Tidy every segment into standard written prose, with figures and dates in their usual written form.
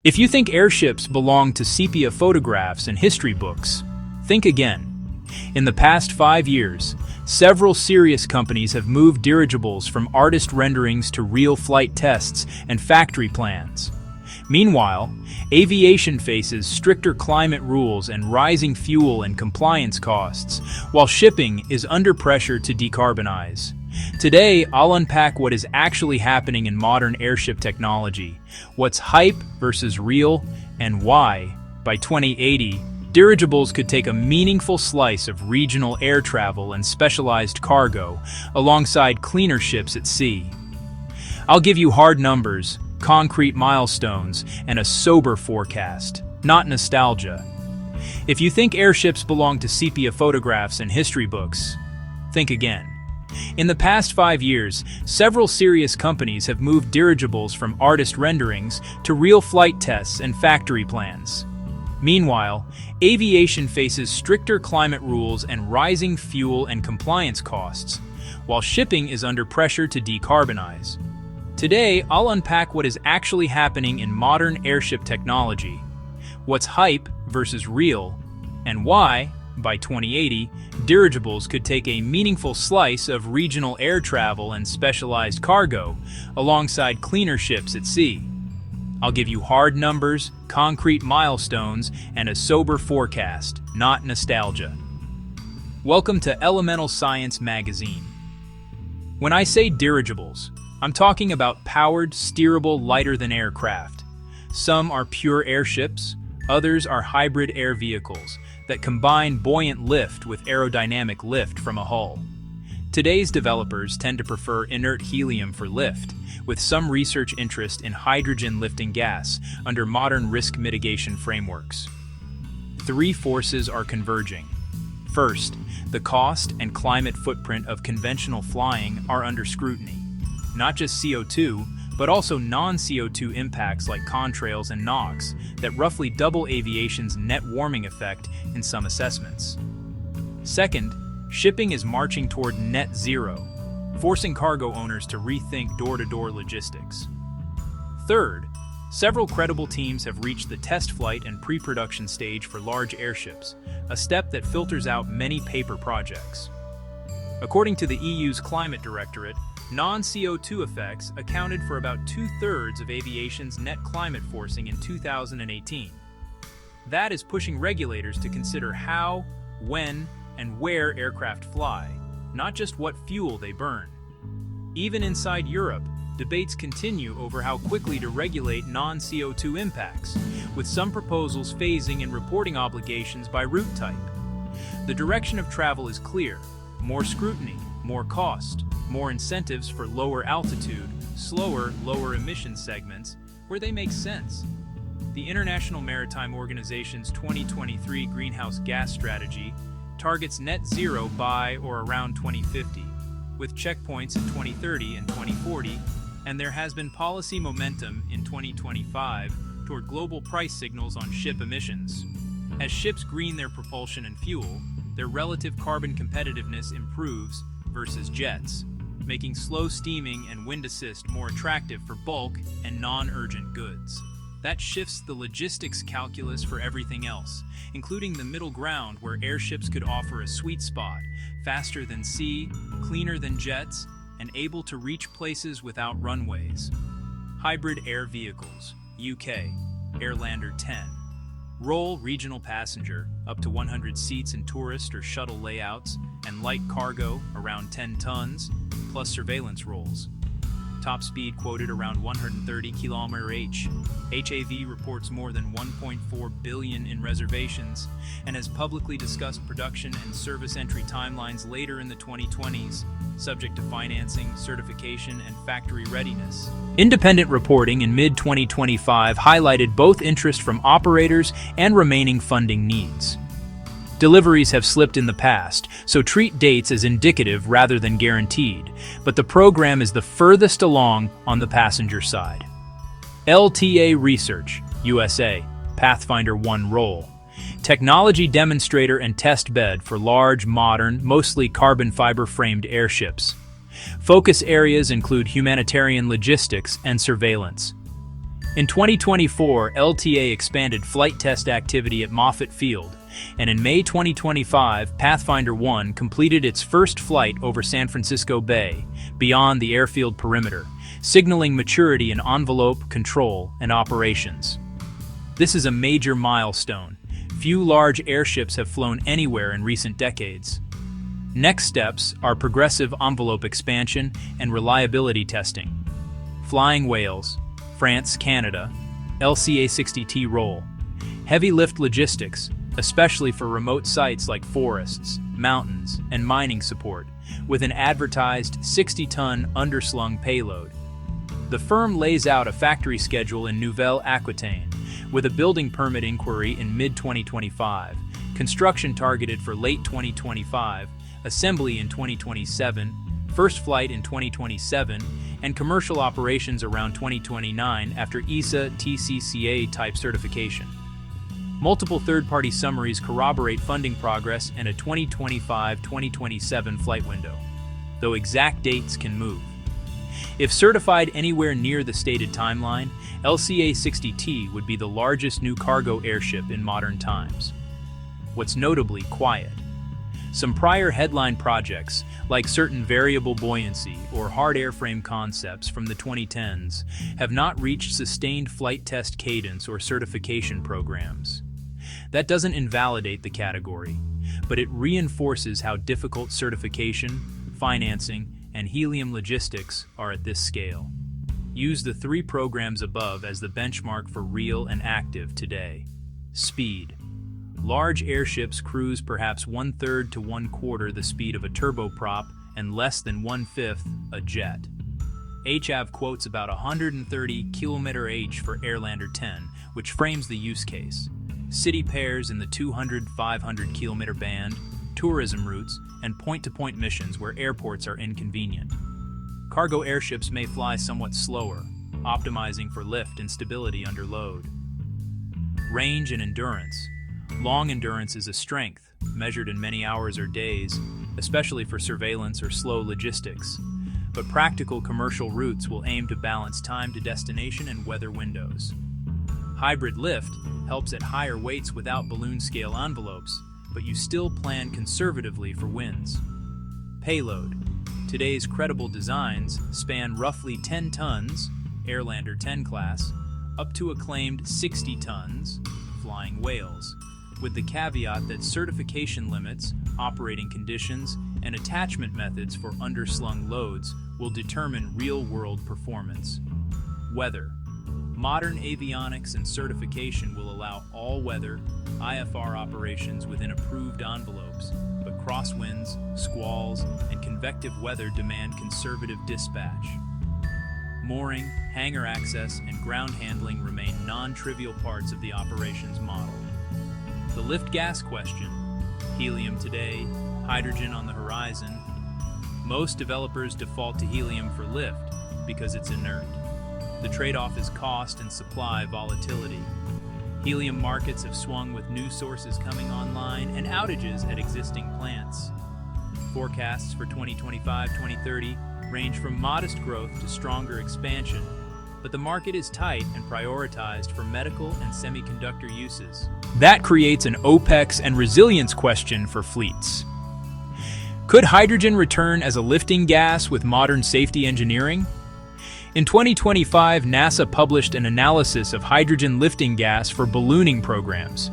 If you think airships belong to sepia photographs and history books, think again. In the past 5 years, several serious companies have moved dirigibles from artist renderings to real flight tests and factory plans. Meanwhile, aviation faces stricter climate rules and rising fuel and compliance costs, while shipping is under pressure to decarbonize. Today, I'll unpack what is actually happening in modern airship technology, what's hype versus real, and why, by 2080, dirigibles could take a meaningful slice of regional air travel and specialized cargo, alongside cleaner ships at sea. I'll give you hard numbers, concrete milestones, and a sober forecast, not nostalgia. If you think airships belong to sepia photographs and history books, think again. In the past 5 years, several serious companies have moved dirigibles from artist renderings to real flight tests and factory plans. Meanwhile, aviation faces stricter climate rules and rising fuel and compliance costs, while shipping is under pressure to decarbonize. Today, I'll unpack what is actually happening in modern airship technology, what's hype versus real, and why, by 2080, dirigibles could take a meaningful slice of regional air travel and specialized cargo, alongside cleaner ships at sea. I'll give you hard numbers, concrete milestones, and a sober forecast, not nostalgia. Welcome to Elemental Science Magazine. When I say dirigibles, I'm talking about powered, steerable, lighter-than-air craft. Some are pure airships, others are hybrid air vehicles that combine buoyant lift with aerodynamic lift from a hull. Today's developers tend to prefer inert helium for lift, with some research interest in hydrogen lifting gas under modern risk mitigation frameworks. 3 forces are converging. First, the cost and climate footprint of conventional flying are under scrutiny. Not just CO2, but also non-CO2 impacts like contrails and NOx that roughly double aviation's net warming effect in some assessments. Second, shipping is marching toward net zero, forcing cargo owners to rethink door-to-door logistics. Third, several credible teams have reached the test flight and pre-production stage for large airships, a step that filters out many paper projects. According to the EU's Climate Directorate, non-CO2 effects accounted for about 2/3 of aviation's net climate forcing in 2018. That is pushing regulators to consider how, when, and where aircraft fly, not just what fuel they burn. Even inside Europe, debates continue over how quickly to regulate non-CO2 impacts, with some proposals phasing in reporting obligations by route type. The direction of travel is clear: more scrutiny, more cost, more incentives for lower altitude, slower, lower emission segments where they make sense. The International Maritime Organization's 2023 greenhouse gas strategy targets net zero by or around 2050, with checkpoints in 2030 and 2040, and there has been policy momentum in 2025 toward global price signals on ship emissions. As ships green their propulsion and fuel, their relative carbon competitiveness improves versus jets, making slow steaming and wind assist more attractive for bulk and non-urgent goods. That shifts the logistics calculus for everything else, including the middle ground where airships could offer a sweet spot, faster than sea, cleaner than jets, and able to reach places without runways. Hybrid air vehicles, UK, Airlander 10. Roll regional passenger, up to 100 seats in tourist or shuttle layouts, and light cargo, around 10 tons, plus surveillance roles. Top speed quoted around 130 km/h. HAV reports more than 1.4 billion in reservations and has publicly discussed production and service entry timelines later in the 2020s, subject to financing, certification, and factory readiness. Independent reporting in mid-2025 highlighted both interest from operators and remaining funding needs. Deliveries have slipped in the past, so treat dates as indicative rather than guaranteed, but the program is the furthest along on the passenger side. LTA Research, USA, Pathfinder 1 roll. Technology demonstrator and test bed for large, modern, mostly carbon fiber-framed airships. Focus areas include humanitarian logistics and surveillance. In 2024, LTA expanded flight test activity at Moffett Field, and in May 2025, Pathfinder 1 completed its first flight over San Francisco Bay, beyond the airfield perimeter, signaling maturity in envelope, control, and operations. This is a major milestone. Few large airships have flown anywhere in recent decades. Next steps are progressive envelope expansion and reliability testing. Flying whales, France, Canada, LCA-60T role. Heavy lift logistics, especially for remote sites like forests, mountains, and mining support, with an advertised 60-ton underslung payload. The firm lays out a factory schedule in Nouvelle-Aquitaine, with a building permit inquiry in mid-2025, construction targeted for late 2025, assembly in 2027, first flight in 2027, and commercial operations around 2029 after ESA TCCA type certification. Multiple third-party summaries corroborate funding progress and a 2025-2027 flight window, though exact dates can move. If certified anywhere near the stated timeline, LCA-60T would be the largest new cargo airship in modern times. What's notably quiet. Some prior headline projects, like certain variable buoyancy or hard airframe concepts from the 2010s, have not reached sustained flight test cadence or certification programs. That doesn't invalidate the category, but it reinforces how difficult certification, financing, and helium logistics are at this scale. Use the 3 programs above as the benchmark for real and active today. Speed. Large airships cruise perhaps 1/3 to 1/4 the speed of a turboprop and less than 1/5 a jet. HAV quotes about 130 km/h for Airlander 10, which frames the use case. City pairs in the 200-500 km band, tourism routes, and point-to-point missions where airports are inconvenient. Cargo airships may fly somewhat slower, optimizing for lift and stability under load. Range and endurance. Long endurance is a strength, measured in many hours or days, especially for surveillance or slow logistics. But practical commercial routes will aim to balance time to destination and weather windows. Hybrid lift helps at higher weights without balloon-scale envelopes, but you still plan conservatively for winds. Payload. Today's credible designs span roughly 10 tons, Airlander 10 class, up to a claimed 60 tons, flying whales, with the caveat that certification limits, operating conditions, and attachment methods for underslung loads will determine real-world performance. Weather. Modern avionics and certification will allow all-weather, IFR operations within approved envelopes, but crosswinds, squalls, and convective weather demand conservative dispatch. Mooring, hangar access, and ground handling remain non-trivial parts of the operations model. The lift gas question. Helium today, hydrogen on the horizon. Most developers default to helium for lift because it's inert. The trade-off is cost and supply volatility. Helium markets have swung with new sources coming online and outages at existing plants. Forecasts for 2025-2030 range from modest growth to stronger expansion, but the market is tight and prioritized for medical and semiconductor uses. That creates an OPEX and resilience question for fleets. Could hydrogen return as a lifting gas with modern safety engineering? In 2025, NASA published an analysis of hydrogen lifting gas for ballooning programs,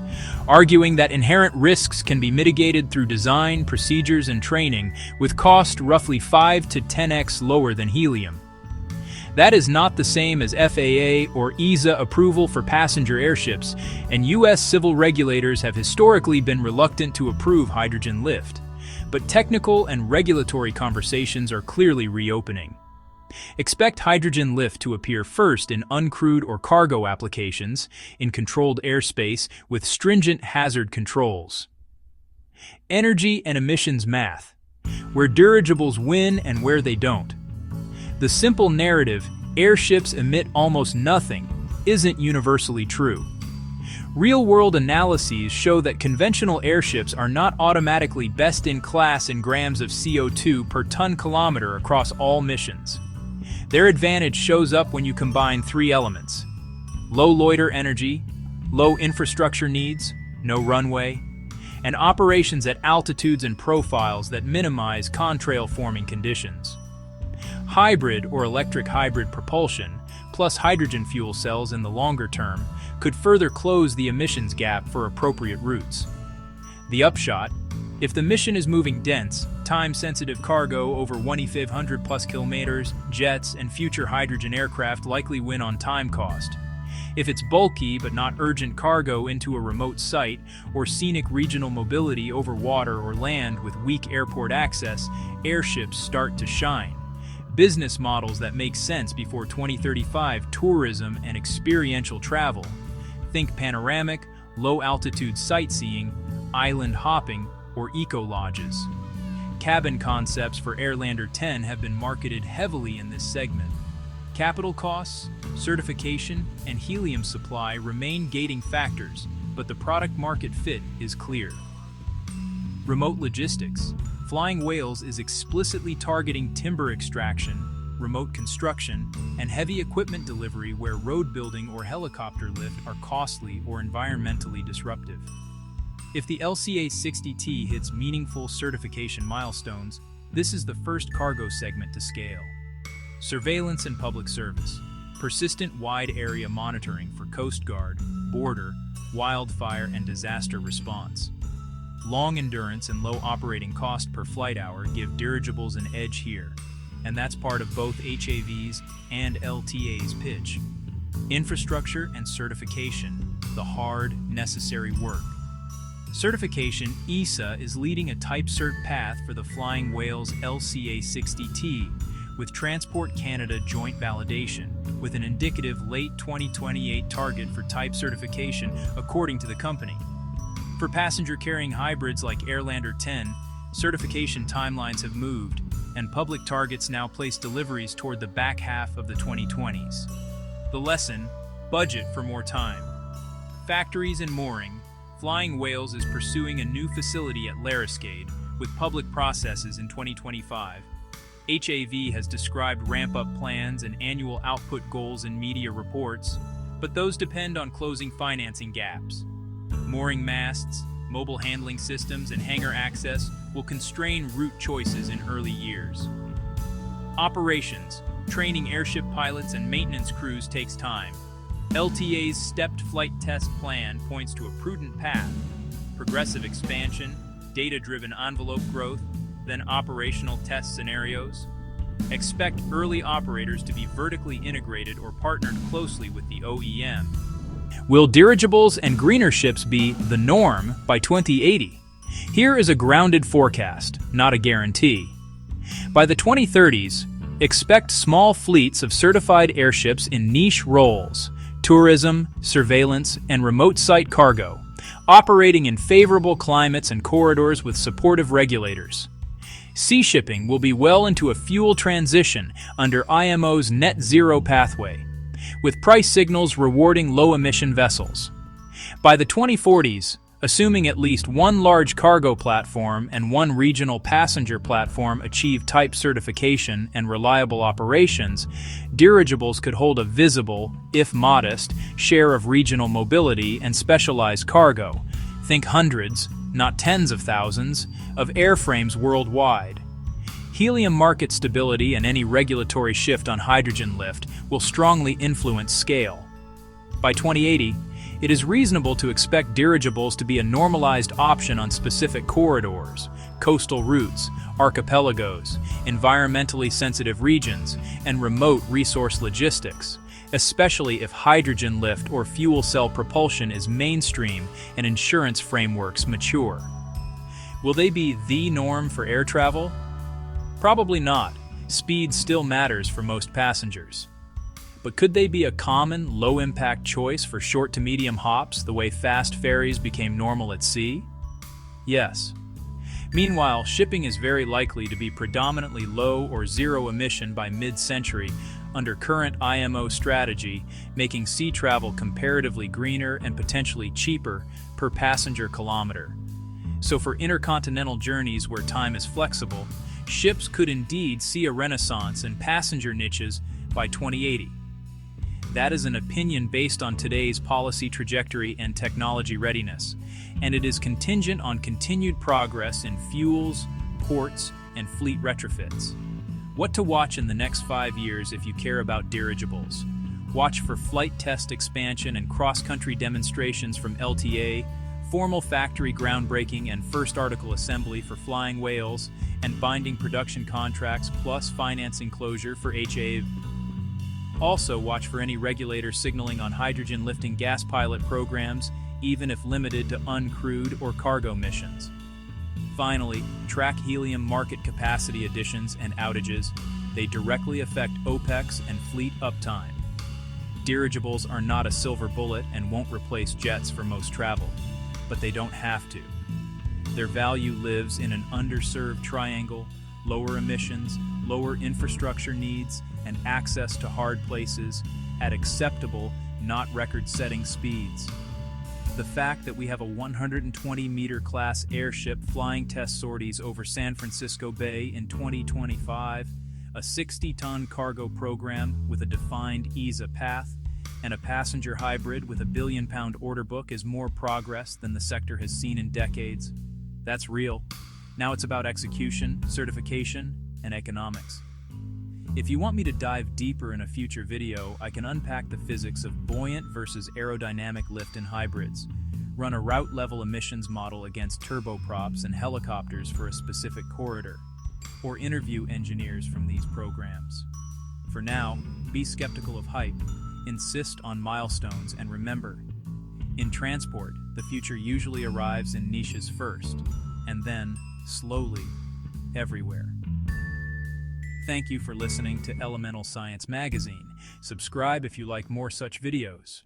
arguing that inherent risks can be mitigated through design, procedures, and training, with cost roughly 5 to 10x lower than helium. That is not the same as FAA or ESA approval for passenger airships, and U.S. civil regulators have historically been reluctant to approve hydrogen lift. But technical and regulatory conversations are clearly reopening. Expect hydrogen lift to appear first in uncrewed or cargo applications, in controlled airspace with stringent hazard controls. Energy and emissions math, where dirigibles win and where they don't. The simple narrative, airships emit almost nothing, isn't universally true. Real-world analyses show that conventional airships are not automatically best in class in grams of CO2 per ton-kilometer across all missions. Their advantage shows up when you combine 3 elements: low loiter energy, low infrastructure needs, no runway, and operations at altitudes and profiles that minimize contrail forming conditions. Hybrid or electric hybrid propulsion, plus hydrogen fuel cells in the longer term, could further close the emissions gap for appropriate routes. The upshot: if the mission is moving dense, time-sensitive cargo over 2,500 plus kilometers, jets and future hydrogen aircraft likely win on time cost. If it's bulky but not urgent cargo into a remote site, or scenic regional mobility over water or land with weak airport access, airships start to shine. Business models that make sense before 2035: tourism and experiential travel. Think panoramic, low-altitude sightseeing, island hopping, or eco-lodges. Cabin concepts for Airlander 10 have been marketed heavily in this segment. Capital costs, certification, and helium supply remain gating factors, but the product market fit is clear. Remote logistics. Flying Whales is explicitly targeting timber extraction, remote construction, and heavy equipment delivery where road building or helicopter lift are costly or environmentally disruptive. If the LCA 60T hits meaningful certification milestones, this is the first cargo segment to scale. Surveillance and public service. Persistent wide area monitoring for Coast Guard, border, wildfire, and disaster response. Long endurance and low operating cost per flight hour give dirigibles an edge here, and that's part of both HAV's and LTA's pitch. Infrastructure and certification, the hard, necessary work. Certification: ESA is leading a Type Cert path for the Flying Whales LCA 60T, with Transport Canada joint validation, with an indicative late 2028 target for type certification, according to the company. For passenger-carrying hybrids like Airlander 10, certification timelines have moved, and public targets now place deliveries toward the back half of the 2020s. The lesson: budget for more time. Factories and mooring. Flying Whales is pursuing a new facility at Lariscade, with public processes in 2025. HAV has described ramp-up plans and annual output goals in media reports, but those depend on closing financing gaps. Mooring masts, mobile handling systems, and hangar access will constrain route choices in early years. Operations. Training airship pilots and maintenance crews takes time. LTA's stepped flight test plan points to a prudent path: progressive expansion, data-driven envelope growth, then operational test scenarios. Expect early operators to be vertically integrated or partnered closely with the OEM. Will dirigibles and greener ships be the norm by 2080? Here is a grounded forecast, not a guarantee. By the 2030s, expect small fleets of certified airships in niche roles: tourism, surveillance, and remote site cargo, operating in favorable climates and corridors with supportive regulators. Sea shipping will be well into a fuel transition under IMO's net zero pathway, with price signals rewarding low-emission vessels. By the 2040s, assuming at least one large cargo platform and one regional passenger platform achieve type certification and reliable operations, dirigibles could hold a visible, if modest, share of regional mobility and specialized cargo. Think hundreds, not tens of thousands, of airframes worldwide. Helium market stability and any regulatory shift on hydrogen lift will strongly influence scale. By 2080, it is reasonable to expect dirigibles to be a normalized option on specific corridors, coastal routes, archipelagos, environmentally sensitive regions, and remote resource logistics, especially if hydrogen lift or fuel cell propulsion is mainstream and insurance frameworks mature. Will they be the norm for air travel? Probably not. Speed still matters for most passengers. But could they be a common, low-impact choice for short to medium hops the way fast ferries became normal at sea? Yes. Meanwhile, shipping is very likely to be predominantly low or zero emission by mid-century under current IMO strategy, making sea travel comparatively greener and potentially cheaper per passenger kilometer. So for intercontinental journeys where time is flexible, ships could indeed see a renaissance in passenger niches by 2080. That is an opinion based on today's policy trajectory and technology readiness, and it is contingent on continued progress in fuels, ports, and fleet retrofits. What to watch in the next 5 years if you care about dirigibles? Watch for flight test expansion and cross-country demonstrations from LTA, formal factory groundbreaking and first article assembly for flying whales, and binding production contracts plus financing closure for HA. Also, watch for any regulator signaling on hydrogen lifting gas pilot programs, even if limited to uncrewed or cargo missions. Finally, track helium market capacity additions and outages. They directly affect OPEX and fleet uptime. Dirigibles are not a silver bullet and won't replace jets for most travel, but they don't have to. Their value lives in an underserved triangle: lower emissions, lower infrastructure needs, and access to hard places at acceptable, not record-setting speeds. The fact that we have a 120-meter class airship flying test sorties over San Francisco Bay in 2025, a 60-ton cargo program with a defined EASA path, and a passenger hybrid with a billion-pound order book is more progress than the sector has seen in decades. That's real. Now it's about execution, certification, and economics. If you want me to dive deeper in a future video, I can unpack the physics of buoyant versus aerodynamic lift in hybrids, run a route-level emissions model against turboprops and helicopters for a specific corridor, or interview engineers from these programs. For now, be skeptical of hype, insist on milestones, and remember, in transport, the future usually arrives in niches first, and then, slowly, everywhere. Thank you for listening to Elemental Science Magazine. Subscribe if you like more such videos.